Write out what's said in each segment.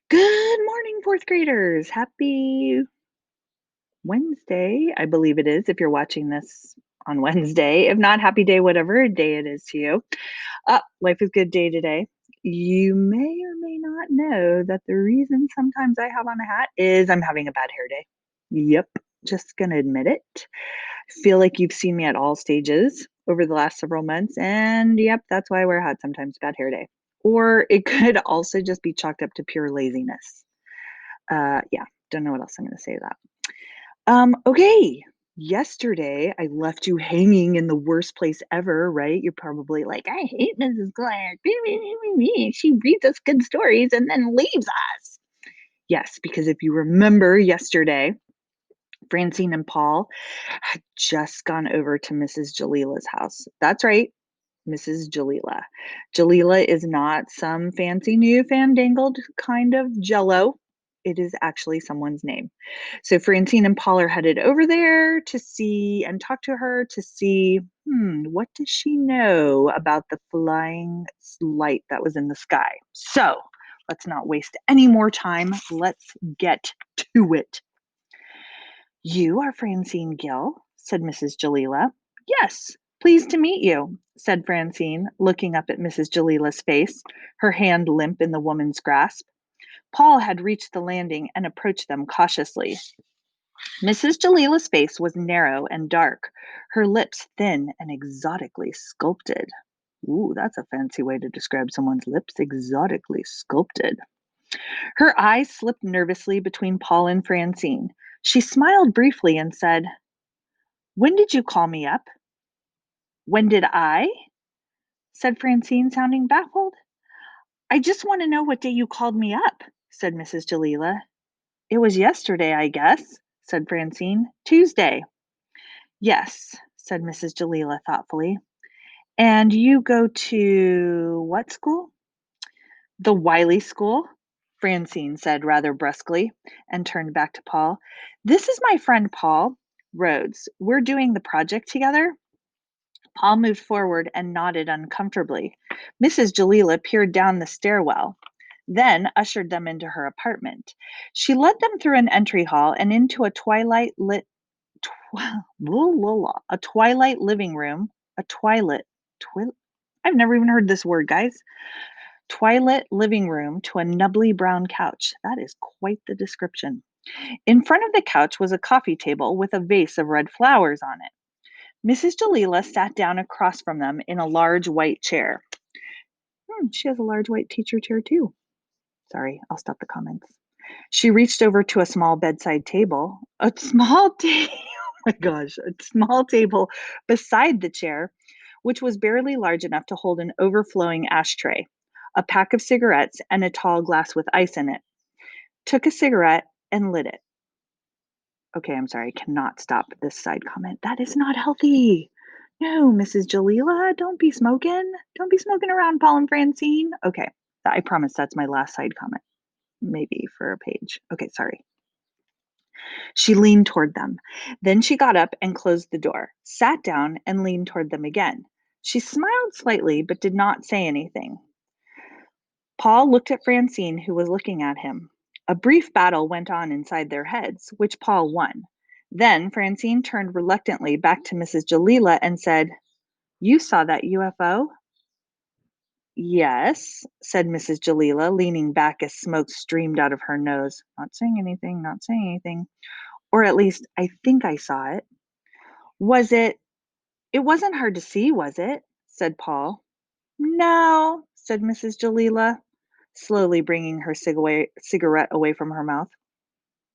Good morning, fourth graders. Happy Wednesday, I believe it is, if you're watching this on Wednesday. If not, happy day, whatever day it is to you. Life is good day today. You may or may not know that the reason sometimes I have on a hat is I'm having a bad hair day. Yep, just gonna admit it. I feel like you've seen me at all stages over the last several months, and yep, that's why I wear a hat sometimes, bad hair day. Or it could also just be chalked up to pure laziness. Yeah, don't know what else I'm gonna say to that. Okay. Yesterday, I left you hanging in the worst place ever, right? You're probably like, I hate Mrs. Clark. She reads us good stories and then leaves us. Yes, because if you remember yesterday, Francine and Paul had just gone over to Mrs. Jalila's house. That's right, Mrs. Jalila. Jalila is not some fancy new fandangled kind of jello. It is actually someone's name. So Francine and Paul are headed over there to see and talk to her to see, what does she know about the flying light that was in the sky? So let's not waste any more time. Let's get to it. You are Francine Gill, said Mrs. Jalila. Yes, pleased to meet you, said Francine, looking up at Mrs. Jalila's face, her hand limp in the woman's grasp. Paul had reached the landing and approached them cautiously. Mrs. Jalila's face was narrow and dark, her lips thin and exotically sculpted. Ooh, that's a fancy way to describe someone's lips, exotically sculpted. Her eyes slipped nervously between Paul and Francine. She smiled briefly and said, When did you call me up? When did I? Said Francine, sounding baffled. I just want to know what day you called me up, said Mrs. Jalila. It was yesterday, I guess, said Francine. Tuesday. Yes, said Mrs. Jalila thoughtfully. And you go to what school? The Wiley School, Francine said rather brusquely and turned back to Paul. This is my friend Paul Rhodes. We're doing the project together. Paul moved forward and nodded uncomfortably. Mrs. Jalila peered down the stairwell, then ushered them into her apartment. She led them through an entry hall and into a twilight lit a twilight living room, a twilight twi- I've never even heard this word, guys. Twilight living room to a nubbly brown couch. That is quite the description. In front of the couch was a coffee table with a vase of red flowers on it. Mrs. Jalila sat down across from them in a large white chair. She has a large white teacher chair too. Sorry, I'll stop the comments. She reached over to a small bedside table. A small table. Oh my gosh, a small table beside the chair, which was barely large enough to hold an overflowing ashtray, a pack of cigarettes, and a tall glass with ice in it. Took a cigarette and lit it. Okay, I'm sorry, I cannot stop this side comment. That is not healthy. No, Mrs. Jalila, don't be smoking. Don't be smoking around Paul and Francine. Okay, I promise that's my last side comment. Maybe for a page. Okay, sorry. She leaned toward them. Then she got up and closed the door, sat down, and leaned toward them again. She smiled slightly, but did not say anything. Paul looked at Francine, who was looking at him. A brief battle went on inside their heads, which Paul won. Then Francine turned reluctantly back to Mrs. Jalila and said, You saw that UFO? Yes, said Mrs. Jalila, leaning back as smoke streamed out of her nose. Not saying anything, not saying anything. Or at least, I think I saw it. Was it? It wasn't hard to see, was it? Said Paul. No, said Mrs. Jalila, slowly bringing her cigarette away from her mouth.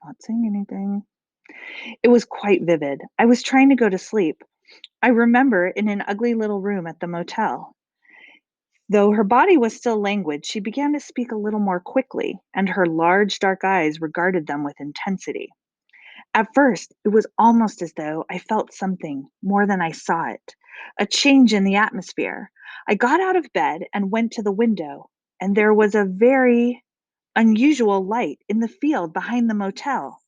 Not saying anything. It was quite vivid. I was trying to go to sleep. I remember in an ugly little room at the motel. Though her body was still languid, she began to speak a little more quickly, and her large dark eyes regarded them with intensity. At first, it was almost as though I felt something more than I saw it, a change in the atmosphere. I got out of bed and went to the window, and there was a very unusual light in the field behind the motel.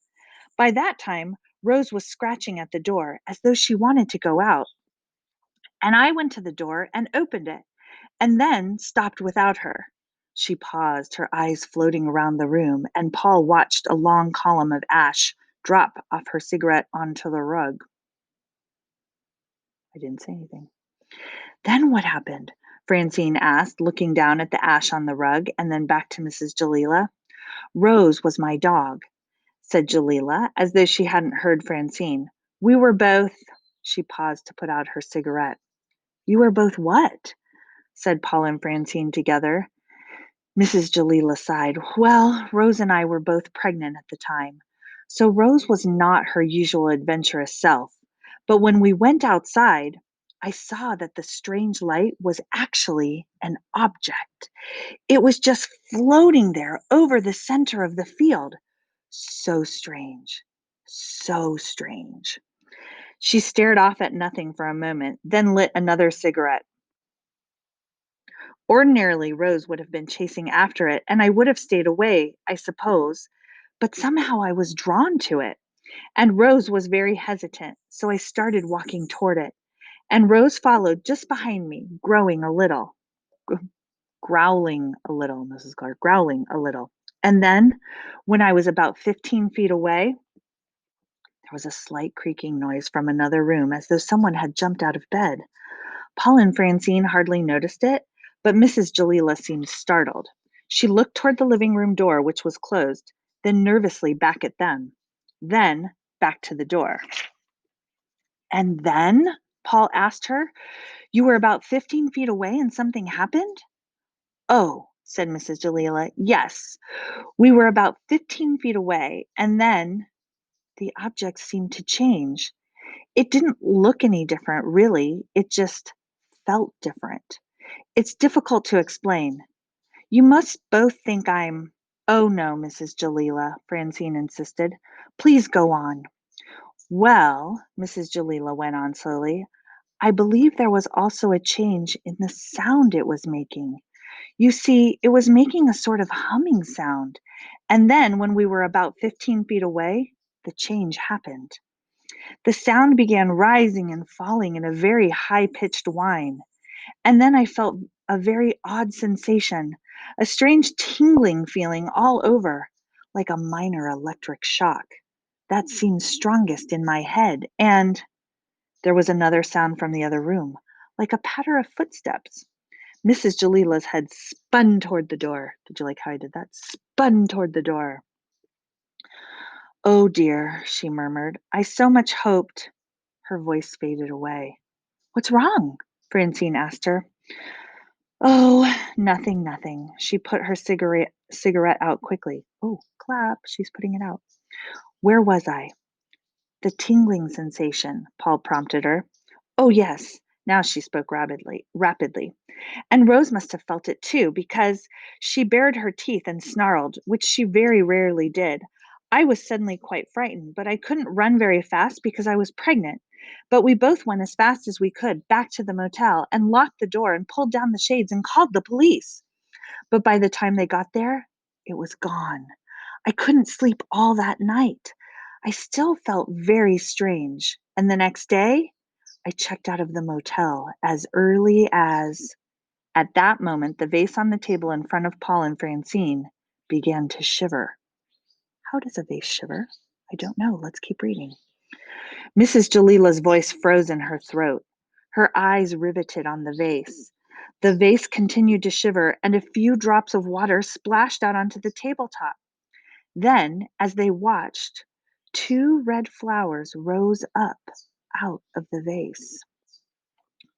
By that time, Rose was scratching at the door as though she wanted to go out, and I went to the door and opened it, and then stopped without her. She paused, her eyes floating around the room, and Paul watched a long column of ash drop off her cigarette onto the rug. I didn't say anything. Then what happened? Francine asked, looking down at the ash on the rug and then back to Mrs. Jalila. Rose was my dog, said Jalila, as though she hadn't heard Francine. We were both. She paused to put out her cigarette. You were both what? Said Paul and Francine together. Mrs. Jalila sighed. Well, Rose and I were both pregnant at the time, so Rose was not her usual adventurous self. But when we went outside, I saw that the strange light was actually an object. It was just floating there over the center of the field. So strange. So strange. She stared off at nothing for a moment, then lit another cigarette. Ordinarily, Rose would have been chasing after it, and I would have stayed away, I suppose, but somehow I was drawn to it. And Rose was very hesitant, so I started walking toward it. And Rose followed just behind me, growling a little, Mrs. Clark, growling a little. And then, when I was about 15 feet away, there was a slight creaking noise from another room, as though someone had jumped out of bed. Paul and Francine hardly noticed it, but Mrs. Jalila seemed startled. She looked toward the living room door, which was closed, then nervously back at them, then back to the door. And then? Paul asked her. You were about 15 feet away and something happened? Oh, said Mrs. Jalila, yes. We were about 15 feet away, and then the object seemed to change. It didn't look any different, really. It just felt different. It's difficult to explain. You must both think I'm. Oh, no, Mrs. Jalila, Francine insisted. Please go on. Well, Mrs. Jalila went on slowly, I believe there was also a change in the sound it was making. You see, it was making a sort of humming sound. And then, when we were about 15 feet away, the change happened. The sound began rising and falling in a very high pitched whine. And then I felt a very odd sensation, a strange tingling feeling all over, like a minor electric shock. That seemed strongest in my head, and there was another sound from the other room, like a patter of footsteps. Mrs. Jalila's head spun toward the door. Did you like how I did that? Spun toward the door. Oh dear, she murmured. I so much hoped. Her voice faded away. What's wrong? Francine asked her. Oh, nothing, nothing. She put her cigarette out quickly. Oh, clap. She's putting it out. Where was I? The tingling sensation, Paul prompted her. Oh, yes. Now she spoke rapidly. And Rose must have felt it too, because she bared her teeth and snarled, which she very rarely did. I was suddenly quite frightened, but I couldn't run very fast because I was pregnant. But we both went as fast as we could back to the motel and locked the door and pulled down the shades and called the police. But by the time they got there, it was gone. I couldn't sleep all that night. I still felt very strange. And the next day, I checked out of the motel as early as. At that moment, the vase on the table in front of Paul and Francine began to shiver. How does a vase shiver? I don't know. Let's keep reading. Mrs. Jalila's voice froze in her throat, her eyes riveted on the vase. The vase continued to shiver, and a few drops of water splashed out onto the tabletop. Then, as they watched, two red flowers rose up out of the vase.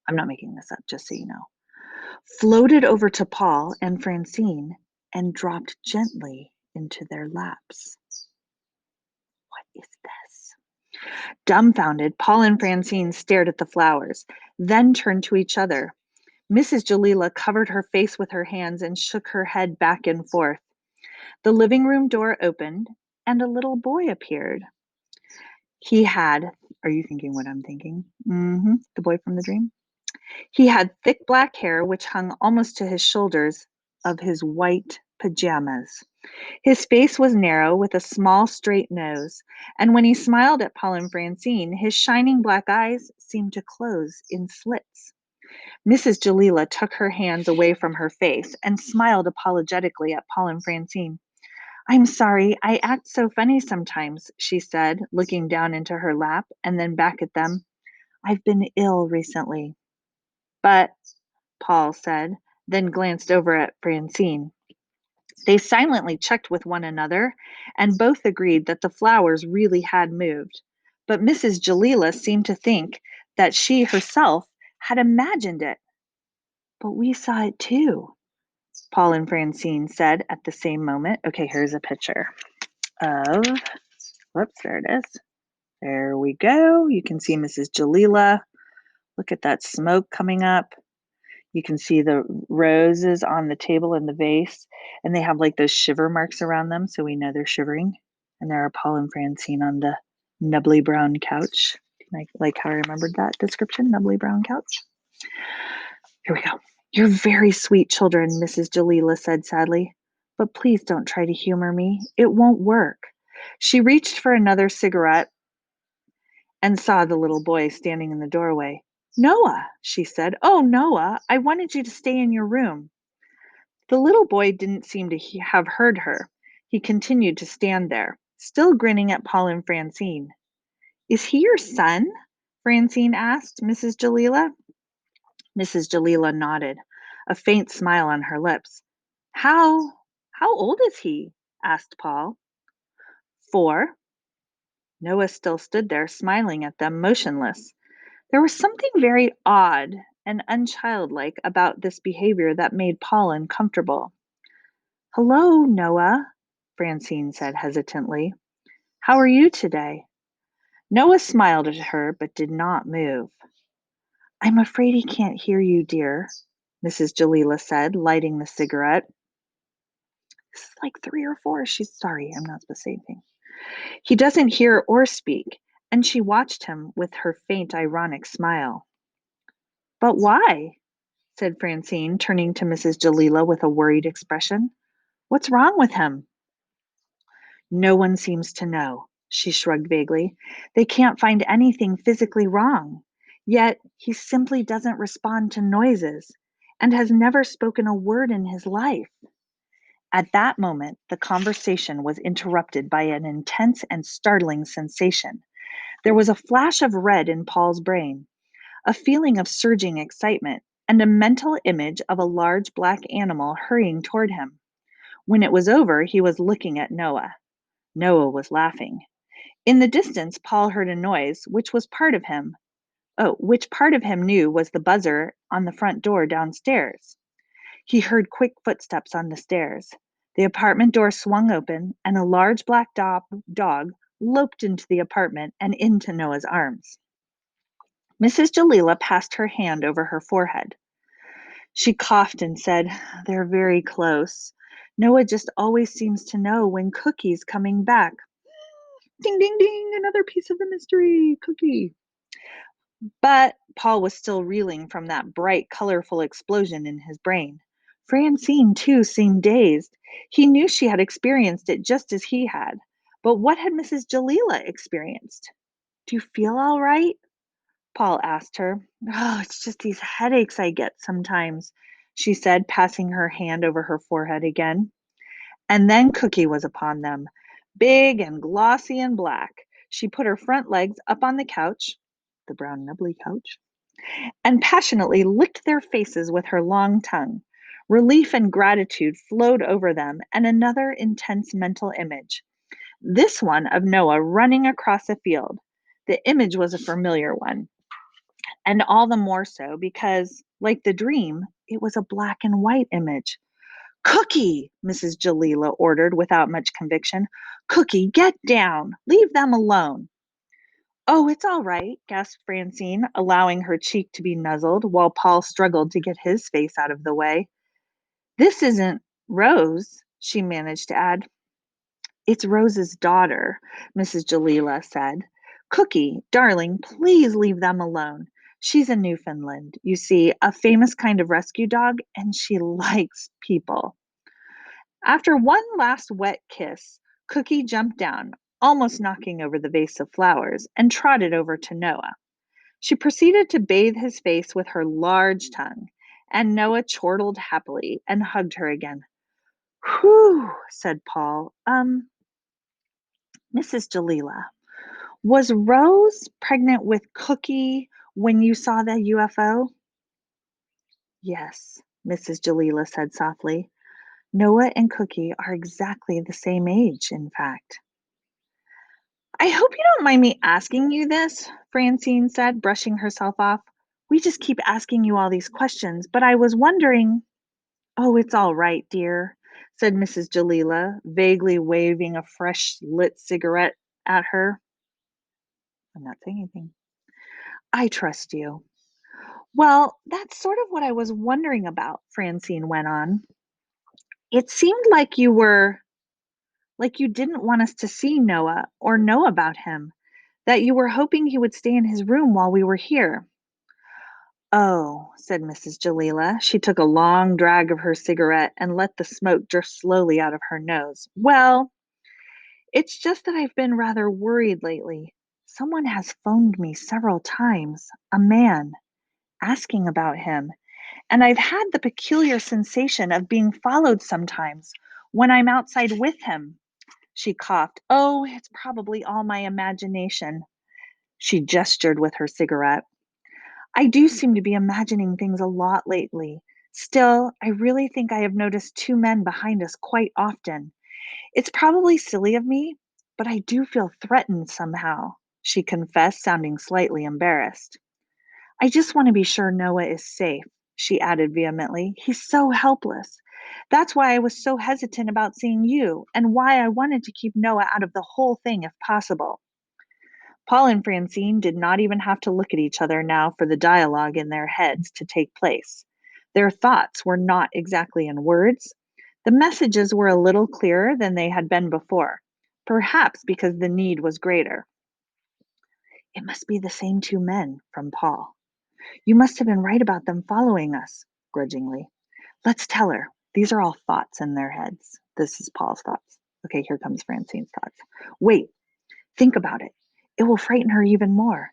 I'm not making this up, just so you know. Floated over to Paul and Francine and dropped gently into their laps. What is this? Dumbfounded, Paul and Francine stared at the flowers, then turned to each other. Mrs. Jalila covered her face with her hands and shook her head back and forth. The living room door opened, and a little boy appeared. He had, are you thinking what I'm thinking? The boy from the dream? He had thick black hair which hung almost to his shoulders of his white pajamas. His face was narrow with a small straight nose, and when he smiled at Paul and Francine, his shining black eyes seemed to close in slits. Mrs. Jalila took her hands away from her face and smiled apologetically at Paul and Francine. I'm sorry, I act so funny sometimes, she said, looking down into her lap and then back at them. I've been ill recently. But, Paul said, then glanced over at Francine. They silently checked with one another and both agreed that the flowers really had moved. But Mrs. Jalila seemed to think that she herself had imagined it. But we saw it too, Paul and Francine said at the same moment. Okay, here's a picture of, whoops, there it is. There we go. You can see Mrs. Jalila. Look at that smoke coming up. You can see the roses on the table in the vase, and they have like those shiver marks around them, so we know they're shivering. And there are Paul and Francine on the nubbly brown couch. Like how I remembered that description, nubbly brown couch. Here we go. You're very sweet children, Mrs. Jalila said sadly. But please don't try to humor me. It won't work. She reached for another cigarette and saw the little boy standing in the doorway. Noah, she said. Oh, Noah, I wanted you to stay in your room. The little boy didn't seem to have heard her. He continued to stand there, still grinning at Paul and Francine. Is he your son? Francine asked Mrs. Jalila. Mrs. Jalila nodded, a faint smile on her lips. How old is he? Asked Paul. 4. Noah still stood there, smiling at them, motionless. There was something very odd and unchildlike about this behavior that made Paul uncomfortable. Hello, Noah, Francine said hesitantly. How are you today? Noah smiled at her but did not move. I'm afraid he can't hear you, dear, Mrs. Jalila said, lighting the cigarette. This is like 3 or 4. She's sorry, I'm not supposed to say anything. He doesn't hear or speak, and she watched him with her faint, ironic smile. But why? Said Francine, turning to Mrs. Jalila with a worried expression. What's wrong with him? No one seems to know, she shrugged vaguely. They can't find anything physically wrong. Yet he simply doesn't respond to noises and has never spoken a word in his life. At that moment, the conversation was interrupted by an intense and startling sensation. There was a flash of red in Paul's brain, a feeling of surging excitement, and a mental image of a large black animal hurrying toward him. When it was over, he was looking at Noah. Noah was laughing. In the distance, Paul heard a noise, which part of him knew was the buzzer on the front door downstairs. He heard quick footsteps on the stairs. The apartment door swung open, and a large black dog loped into the apartment and into Noah's arms. Mrs. Jalila passed her hand over her forehead. She coughed and said, They're very close. Noah just always seems to know when Cookie's coming back. Ding, ding, ding, another piece of the mystery, Cookie. But Paul was still reeling from that bright, colorful explosion in his brain. Francine, too, seemed dazed. He knew she had experienced it just as he had. But what had Mrs. Jalila experienced? Do you feel all right? Paul asked her. Oh, it's just these headaches I get sometimes, she said, passing her hand over her forehead again. And then Cookie was upon them, big and glossy and black. She put her front legs up on the couch, the brown nubbly couch, and passionately licked their faces with her long tongue. Relief and gratitude flowed over them, and another intense mental image. This one of Noah running across a field. The image was a familiar one, and all the more so because, like the dream, it was a black and white image. Cookie, Mrs. Jalila ordered without much conviction. Cookie, get down. Leave them alone. Oh, it's all right, gasped Francine, allowing her cheek to be nuzzled while Paul struggled to get his face out of the way. This isn't Rose, she managed to add. It's Rose's daughter, Mrs. Jalila said. Cookie, darling, please leave them alone. She's a Newfoundland, you see, a famous kind of rescue dog, and she likes people. After one last wet kiss, Cookie jumped down, almost knocking over the vase of flowers, and trotted over to Noah. She proceeded to bathe his face with her large tongue, and Noah chortled happily and hugged her again. Whew, said Paul. Mrs. Jalila, was Rose pregnant with Cookie when you saw the UFO? Yes, Mrs. Jalila said softly. Noah and Cookie are exactly the same age, in fact. I hope you don't mind me asking you this, Francine said, brushing herself off. We just keep asking you all these questions, but I was wondering. Oh, it's all right, dear, said Mrs. Jalila, vaguely waving a fresh lit cigarette at her. I'm not saying anything. I trust you. Well, that's sort of what I was wondering about, Francine went on. It seemed like you didn't want us to see Noah or know about him, that you were hoping he would stay in his room while we were here. Oh, said Mrs. Jalila. She took a long drag of her cigarette and let the smoke drift slowly out of her nose. Well, it's just that I've been rather worried lately. Someone has phoned me several times, a man, asking about him, and I've had the peculiar sensation of being followed sometimes when I'm outside with him. She coughed. Oh, it's probably all my imagination. She gestured with her cigarette. I do seem to be imagining things a lot lately. Still, I really think I have noticed two men behind us quite often. It's probably silly of me, but I do feel threatened somehow, she confessed, sounding slightly embarrassed. I just want to be sure Noah is safe, she added vehemently. He's so helpless. That's why I was so hesitant about seeing you, and why I wanted to keep Noah out of the whole thing if possible. Paul and Francine did not even have to look at each other now for the dialogue in their heads to take place. Their thoughts were not exactly in words. The messages were a little clearer than they had been before, perhaps because the need was greater. It must be the same two men, from Paul. You must have been right about them following us, grudgingly. Let's tell her. These are all thoughts in their heads. This is Paul's thoughts. Okay, here comes Francine's thoughts. Wait, think about it. It will frighten her even more.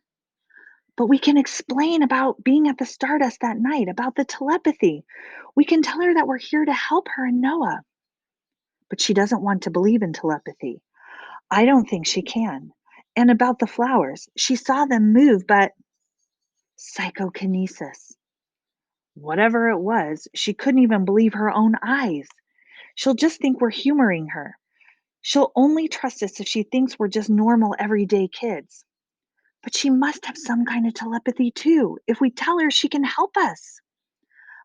But we can explain about being at the Stardust that night, about the telepathy. We can tell her that we're here to help her and Noah. But she doesn't want to believe in telepathy. I don't think she can. And about the flowers, she saw them move, but psychokinesis. Whatever it was, she couldn't even believe her own eyes. She'll just think we're humoring her. She'll only trust us if she thinks we're just normal, everyday kids. But she must have some kind of telepathy too. If we tell her, she can help us.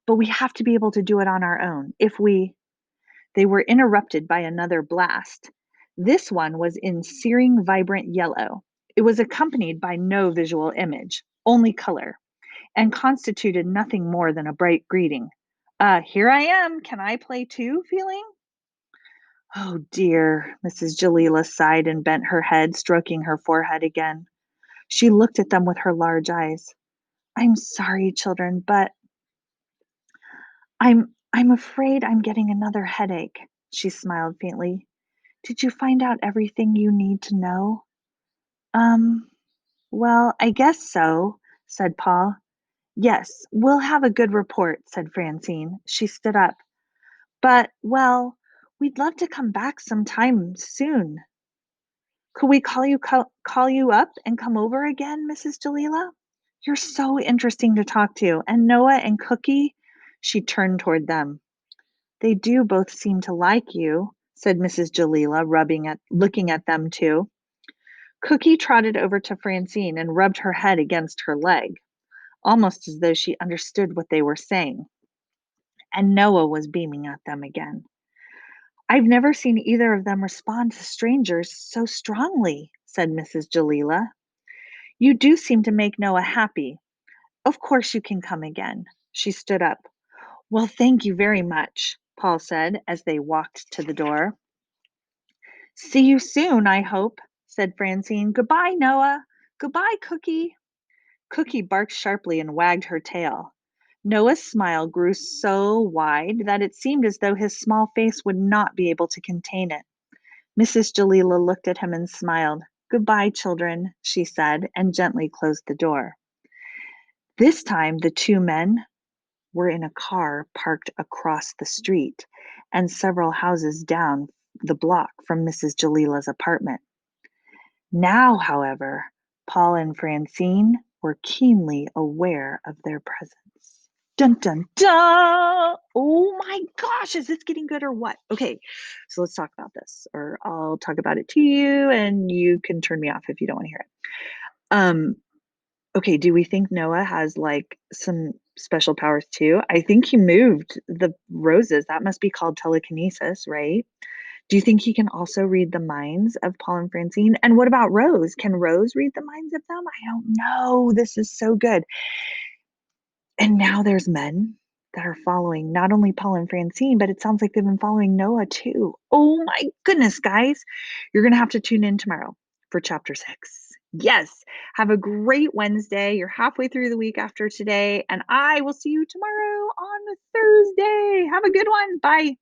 But we have to be able to do it on our own. They were interrupted by another blast. This one was in searing, vibrant yellow. It was accompanied by no visual image, only color, and constituted nothing more than a bright greeting. Here I am. Can I play too? Feeling? Oh dear, Mrs. Jalila sighed and bent her head, stroking her forehead again. She looked at them with her large eyes. I'm sorry, children, but I'm afraid I'm getting another headache. She smiled faintly. Did you find out everything you need to know? Um, well, I guess so, said Paul. Yes, we'll have a good report, said Francine. She stood up. But, well, we'd love to come back sometime soon. Could we call you up and come over again, Mrs. Jalila? You're so interesting to talk to. And Noah and Cookie? She turned toward them. They do both seem to like you, said Mrs. Jalila, looking at them too. Cookie trotted over to Francine and rubbed her head against her leg, almost as though she understood what they were saying. And Noah was beaming at them again. I've never seen either of them respond to strangers so strongly, said Mrs. Jalila. You do seem to make Noah happy. Of course you can come again. She stood up. Well, thank you very much, Paul said as they walked to the door. See you soon, I hope, said Francine. Goodbye, Noah. Goodbye, Cookie. Cookie barked sharply and wagged her tail. Noah's smile grew so wide that it seemed as though his small face would not be able to contain it. Mrs. Jalila looked at him and smiled. Goodbye, children, she said, and gently closed the door. This time, the two men were in a car parked across the street and several houses down the block from Mrs. Jalila's apartment. Now, however, Paul and Francine were keenly aware of their presence. Dun dun dun! Oh my gosh, is this getting good or what? Okay, so let's talk about this, or I'll talk about it to you, and you can turn me off if you don't want to hear it. Um, okay, do we think Noah has like some special powers too? I think he moved the roses. That must be called telekinesis, right? Do you think he can also read the minds of Paul and Francine? And what about Rose? Can Rose read the minds of them? I don't know. This is so good. And now there's men that are following not only Paul and Francine, but it sounds like they've been following Noah too. Oh my goodness, guys. You're going to have to tune in tomorrow for chapter 6. Yes. Have a great Wednesday. You're halfway through the week after today, and I will see you tomorrow on Thursday. Have a good one. Bye.